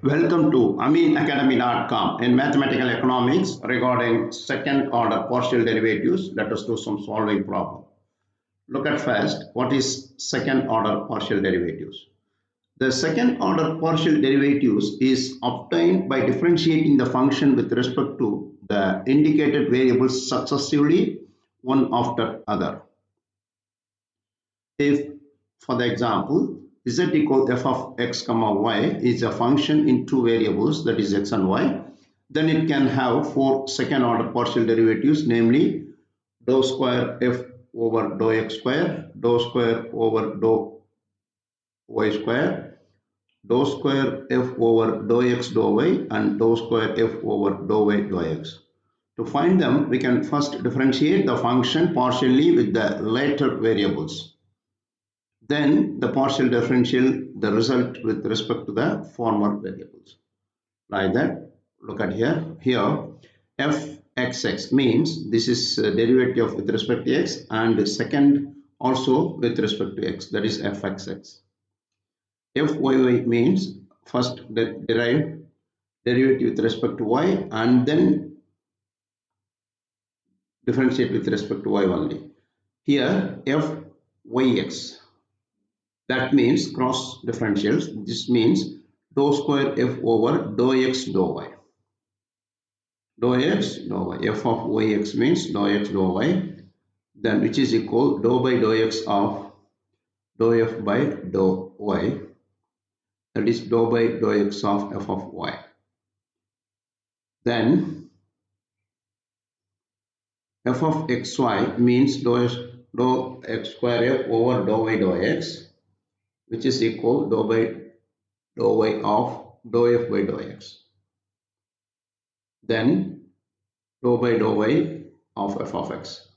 Welcome to AminAcademy.com. In mathematical economics regarding second order partial derivatives, let us do some solving problem. Look at first what is second order partial derivatives. The second order partial derivatives is obtained by differentiating the function with respect to the indicated variables successively one after other. If, for the example, z equal f of x comma y is a function in two variables, that is x and y, then it can have four second order partial derivatives, namely dou square f over dou x square, dou square over dou y square, dou square f over dou x dou y, and dou square f over dou y dou x. To find them, we can first differentiate the function partially with the later variables. Then the partial differential the result with respect to the former variables. Like that, look at here. Here, fxx means this is derivative with respect to x, and second also with respect to x, that is fxx. Fyy means first derive derivative with respect to y and then differentiate with respect to y only. Here, fyx, that means cross differentials. This means dou square f over dou x dou y. Dou x dou y. F of yx means dou x dou y. Then which is equal dou by dou x of dou f by dou y. That is dou by dou x of f of y. Then f of xy means dou x square f over dou y dou x, which is equal dou by dou y of dou f by dou x. Then dou by dou y of f of x.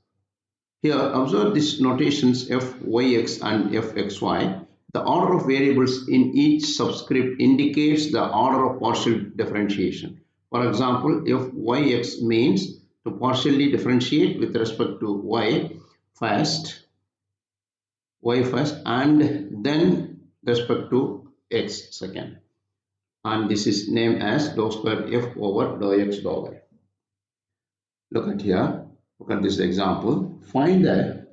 Here, observe these notations fyx and fxy. The order of variables in each subscript indicates the order of partial differentiation. For example, if yx means to partially differentiate with respect to y first, and then respect to x second. And this is named as dou square f over dou x dou y. Look at here. Look at this example. Find the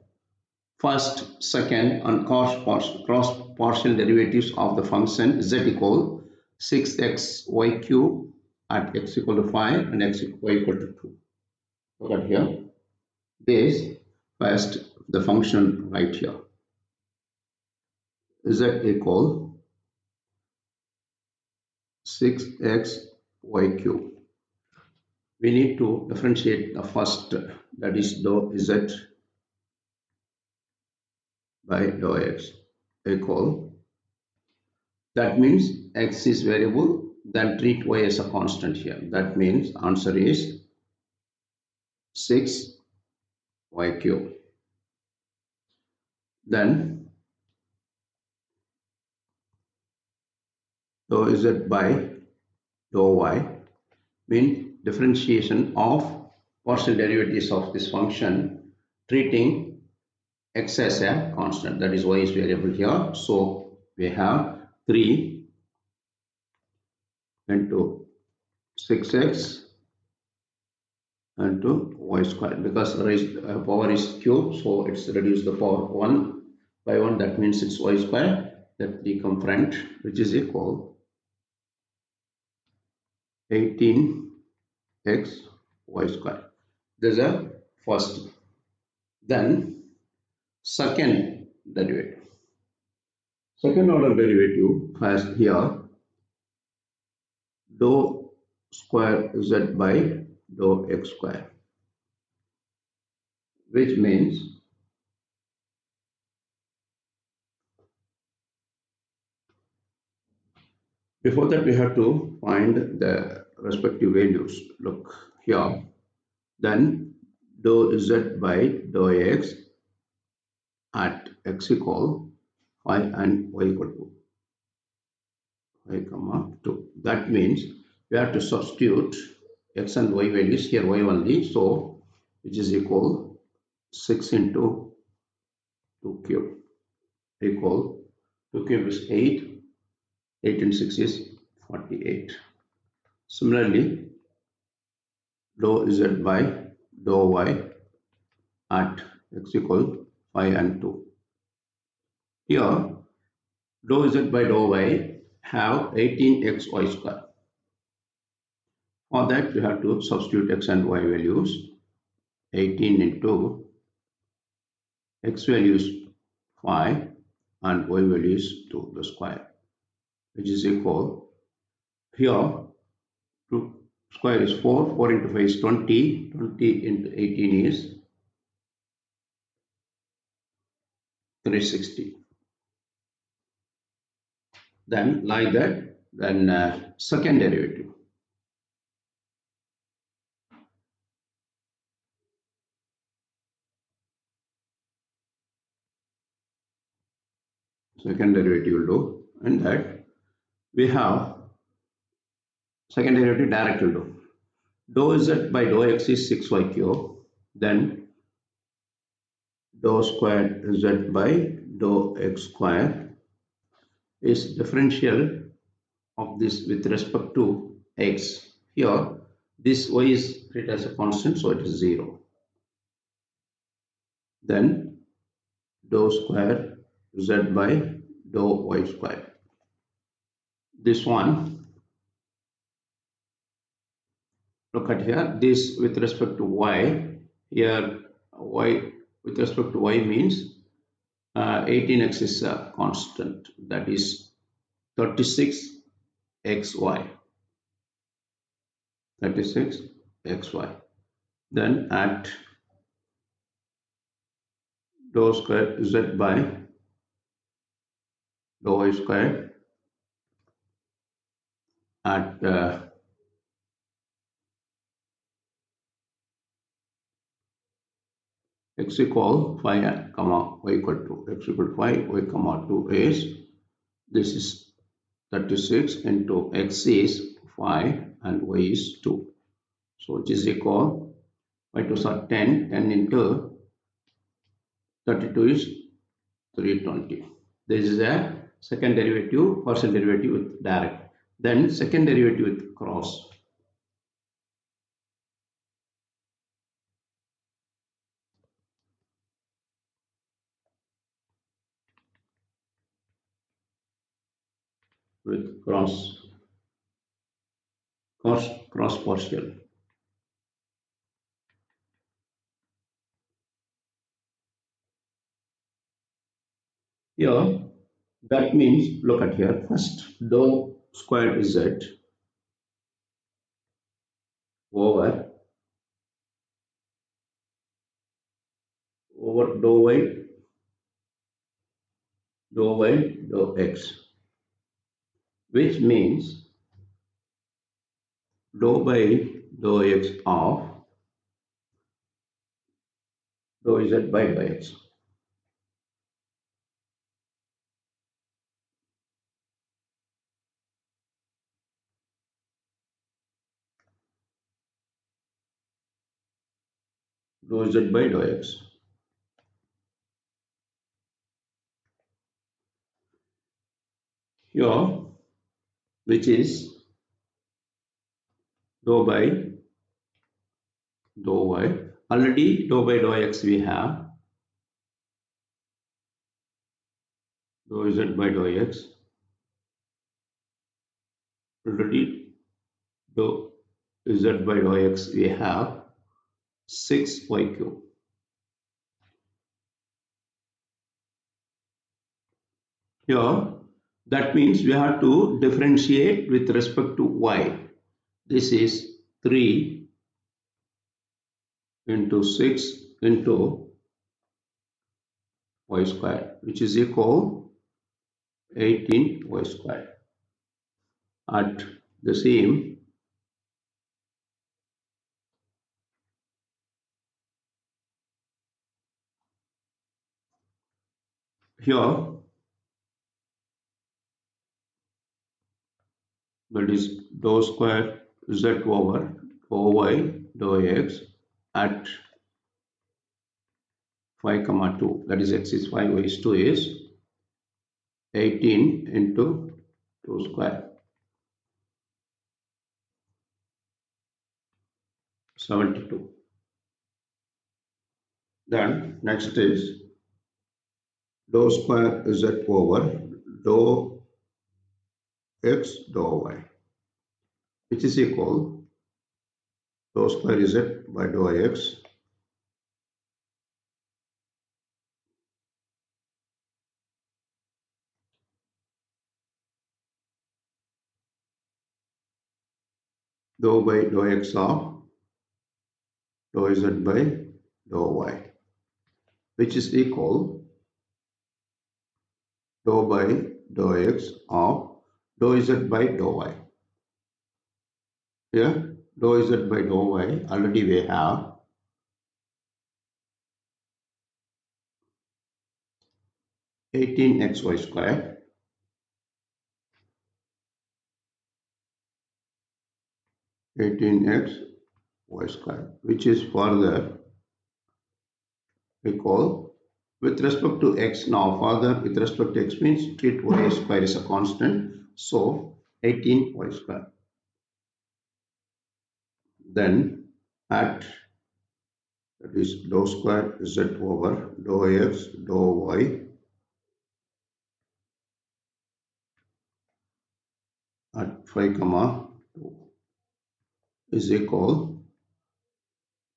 first, second, and cross partial derivatives of the function z equal 6xy cube at x equal to 5 and y equal to 2. Look at here. This first, the function right here. Z equal 6xy cube. We need to differentiate the first, that is dou z by dou x equal, that means x is variable, then treat y as a constant here. That means answer is 6y cube. Then dou z by dou y means differentiation of partial derivatives of this function, treating x as a constant, that is y is variable here. So we have 3 into 6x into y square, because power is cube, so it's reduced the power 1 by 1, that means it's y square. That 3 come front, which is equal 18x y square. This is a first. Then second derivative. Second order derivative first here, dou square z by dou x square, which means before that we have to find the respective values. Look here. Then dou z by dou x at x equal 5 and y equal to 5 comma 2. That means we have to substitute x and y values here, y only, so which is equal 6 into 2 cube equal 2 cube is 8, 8 and 6 is 48. Similarly, dou z by dou y at x equal 5 and 2. Here, dou z by dou y have 18xy square. For that, we have to substitute x and y values. 18 into x value is 5 and y value is 2, the square, which is equal. Here, 2 square is 4, 4 into 5 is 20, 20 into 18 is 360. Then like that, then second derivative. Second derivative will do, and that we have second derivative direct will do. Dou z by dou x is 6y cube, then dou squared z by dou x square is differential of this with respect to x. Here, this y is treated as a constant, so it is 0. Then dou square z by dou y square. This one, look at here, this with respect to y, here y with respect to y means 18x is a constant, that is 36xy. 36xy. Then at dou square z by dou y square at x equal 5 comma y equal to x equal to 5 y comma 2 is, this is 36 into x is 5 and y is 2. So which is equal 5 to 10, 10 into 32 is 320. This is a second derivative, partial derivative with direct. Then second derivative with cross. With cross partial. Here, that means, look at here, first dou squared z over dou y dou x, which means dou by dou x of dou z by dou x. Dou z by dou x. Here, which is dou by dou y. Already dou by dou x we have dou z by dou x. Already dou z by dou x we have 6y cube. Here, that means we have to differentiate with respect to y. This is 3 into 6 into y square, which is equal 18y square. At the same, here, that is dou square z over dou y dou x at 5 comma 2, that is x is 5 y is 2 is 18 into 2 square. 72. Then next is dou square z over dou x dou y, which is equal dou square z by dou x dou by dou x of dou z by dou y, which is equal dou by dou x of dou z by dou y. Here dou z by dou y already we have 18xy square 18x y square, which is further equal with respect to x. Now further with respect to x means treat y square is a constant, so 18y square. Then at that is dou square z over dou x dou y at 5 comma 2 is equal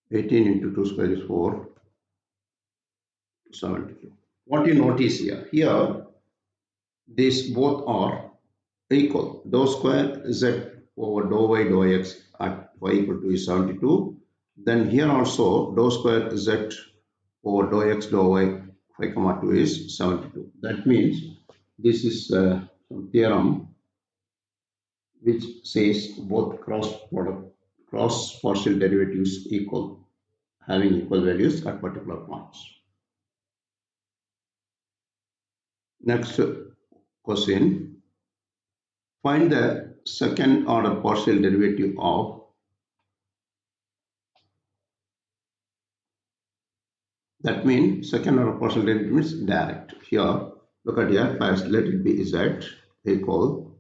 18 into 2 square is 4, 72. What you notice here? Here these both are equal. Dou square z over dou y dou x at y equal to is 72. Then here also dou square z over dou x dou y 5 comma 2 is 72. That means this is some theorem which says both cross partial derivatives equal, having equal values at particular points. Next question, find the second order partial derivative of, that means second order partial derivative means direct. Here look at here, first let it be z equal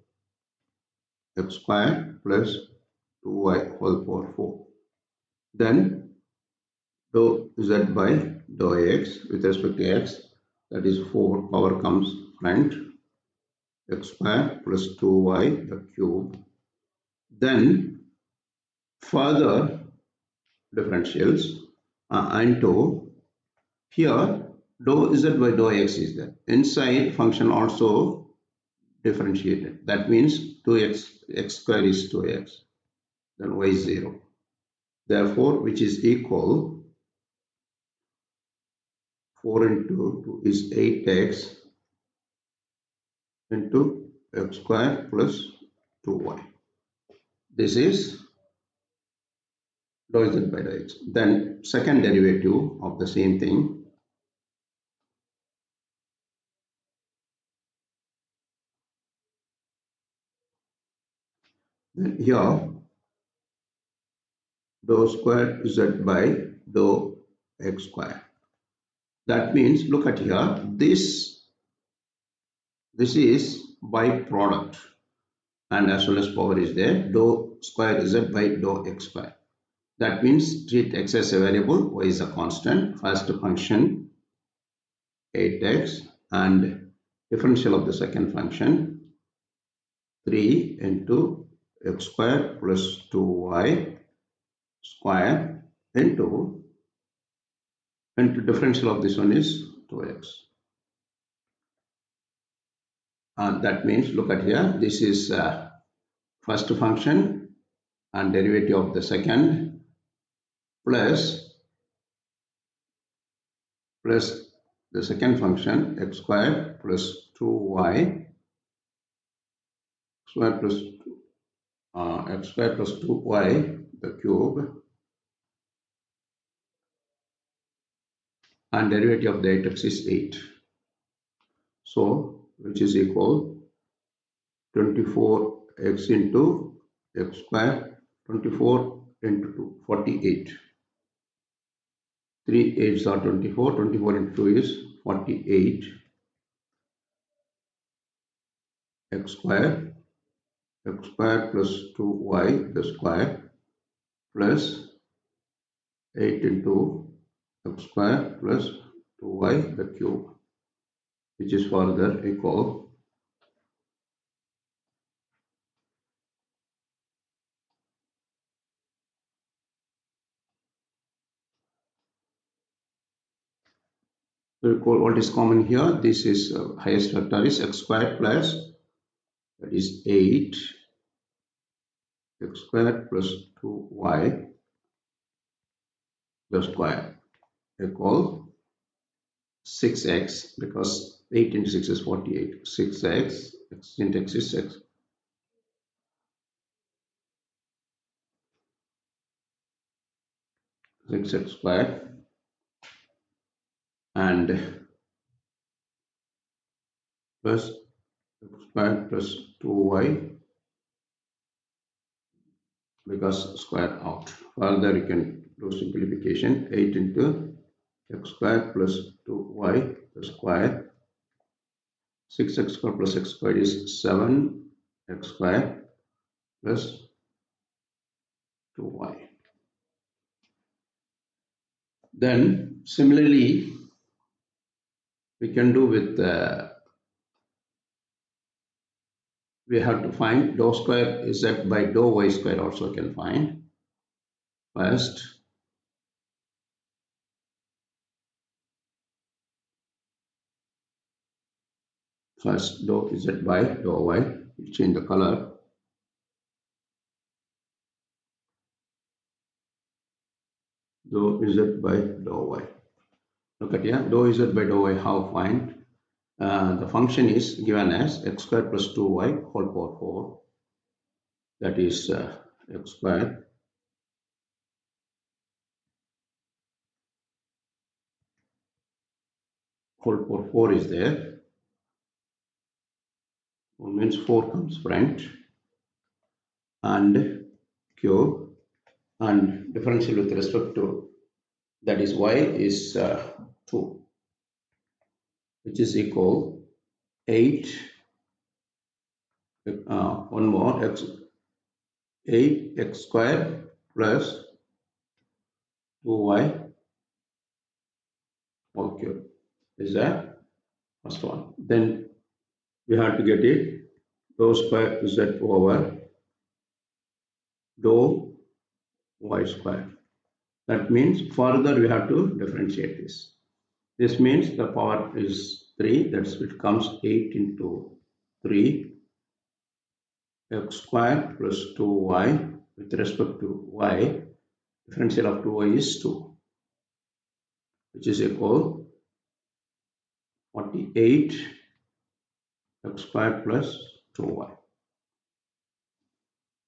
x square plus 2y whole power 4. Then dou z by dou x with respect to x, that is 4 power comes front, x square plus 2y the cube. Then further differentials into here dou z by dou x is there. Inside function also differentiated. That means 2x, x square is 2x, then y is 0. Therefore, which is equal 4 into 2 is 8x into x square plus 2y. This is dou z by dou x. Then second derivative of the same thing, then here dou square z by dou x square. That means look at here, this is byproduct and as well as power is there, dou square z by dou x square. That means treat x as a variable, y is a constant, first function 8x and differential of the second function 3 into x square plus 2y square into differential of this one is 2x. And that means look at here, this is first function and derivative of the second plus the second function x square plus 2y square plus x square plus 2y the cube and derivative of the 8x is 8. So which is equal 24x into x square, 24 into 2, 48. 3 8s are 24, 24 into 2 is 48 x square plus 2y the square plus 8 into x square plus 2y the cube, which is further equal what is common here. This is highest vector is x square plus, that is 8 x square plus 2y the square equal 6x, because 8 into 6 is 48. 6x, x into x is 6. 6x square and plus x square plus 2y, because square out. Further you can do simplification. 8 into x square plus 2y the square. 6x square plus x squared is 7x square plus 2y. Then similarly we can do with we have to find dou square z by dou y square also can find. First dou z by dou y, you change the color. Dou z by dou y. Look at here, dou z by dou y, how find? The function is given as x square plus 2y whole power 4, that is x square whole power 4 is there, which means 4 comes front, and cube, and differential with respect to, that is y is 2, which is equal 8, one more, 8x square plus 2y whole cube is the first one. Then we have to get it dou square z over dou y square. That means further we have to differentiate this. This means the power is 3, that's it comes 8 into 3 x square plus 2y with respect to y, differential of 2y is 2, which is equal 48 x square plus 2y.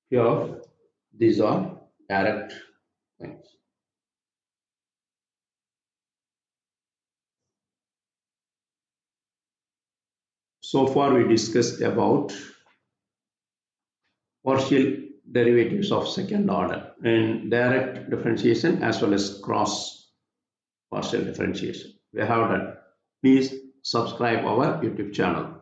Here these are direct things. So far we discussed about partial derivatives of second order in direct differentiation as well as cross partial differentiation. We have done. Please subscribe our YouTube channel.